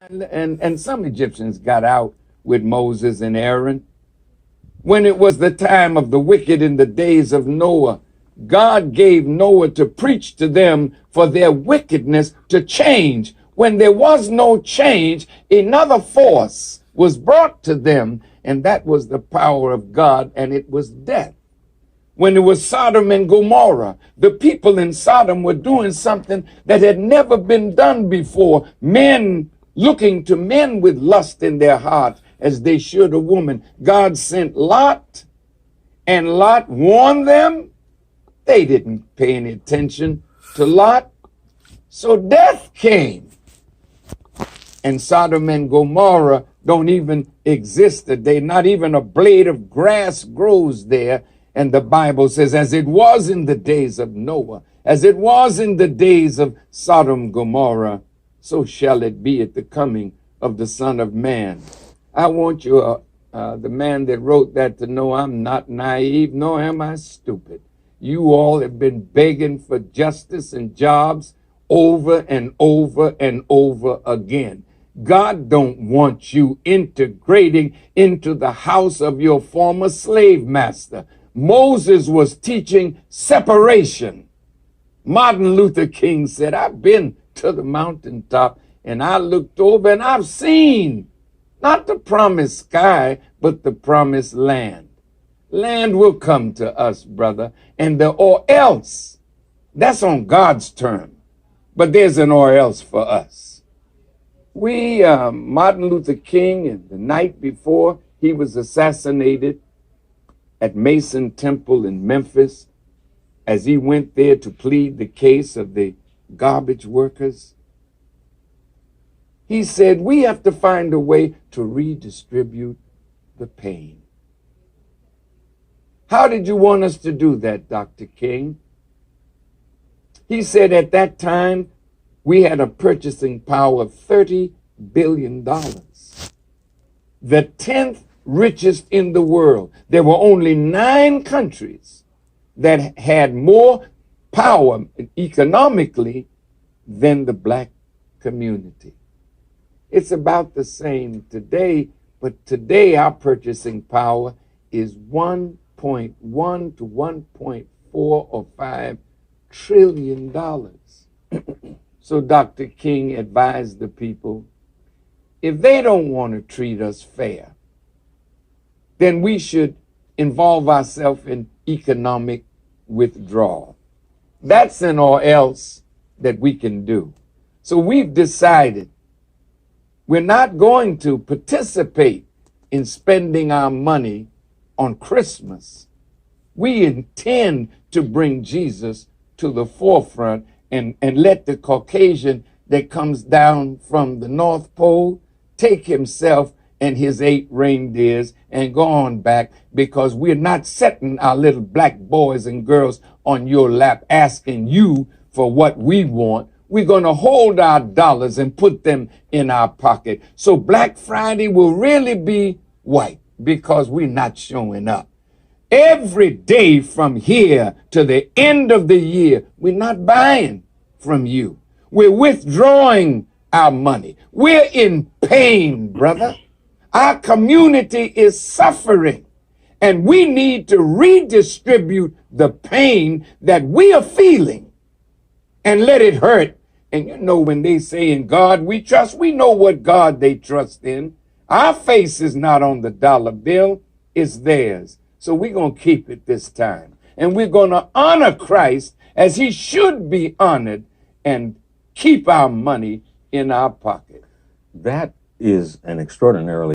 And some Egyptians got out with Moses and Aaron. When it was the time of the wicked in the days of Noah, God gave Noah to preach to them for their wickedness to change. When there was no change, another force was brought to them, and that was the power of God, and it was death. When it was Sodom and Gomorrah, the people in Sodom were doing something that had never been done before. Men looking to men with lust in their hearts, as they should a woman. God sent Lot, and Lot warned them. They didn't pay any attention to Lot. So death came. And Sodom and Gomorrah don't even exist today. Not even a blade of grass grows there. And the Bible says, as it was in the days of Noah, as it was in the days of Sodom and Gomorrah, so shall it be at the coming of the Son of Man. I want you, the man that wrote that, to know I'm not naive, nor am I stupid. You all have been begging for justice and jobs over and over and over again. God don't want you integrating into the house of your former slave master. Moses was teaching separation. Martin Luther King said, I've been to the mountaintop and I looked over and I've seen not the promised sky, but the promised land. Land will come to us, brother, and the or else, that's on God's term, but there's an or else for us. Martin Luther King, the night before he was assassinated at Mason Temple in Memphis, as he went there to plead the case of the garbage workers, he said, we have to find a way to redistribute the pain. How did you want us to do that, Dr. King? He said at that time, we had a purchasing power of $30 billion. The 10th richest in the world. There were only 9 countries that had more power economically than the black community. It's about the same today, but today our purchasing power is 1.1 to 1.4 or 5 trillion dollars. So Dr. King advised the people, if they don't want to treat us fair, then we should involve ourselves in economic withdrawal. That's an or else that we can do. So we've decided we're not going to participate in spending our money on Christmas. We intend to bring Jesus to the forefront and let the Caucasian that comes down from the North Pole take himself and his 8 reindeers and go on back, because we're not setting our little black boys and girls on your lap asking you for what we want. We're going to hold our dollars and put them in our pocket. So Black Friday will really be white because we're not showing up. Every day from here to the end of the year, we're not buying from you. We're withdrawing our money. We're in pain, brother. Our community is suffering, and we need to redistribute the pain that we are feeling and let it hurt. And you know, when they say in God we trust, we know what God they trust in. Our face is not on the dollar bill, it's theirs. So we're going to keep it this time. And we're going to honor Christ as he should be honored and keep our money in our pocket. That is an extraordinarily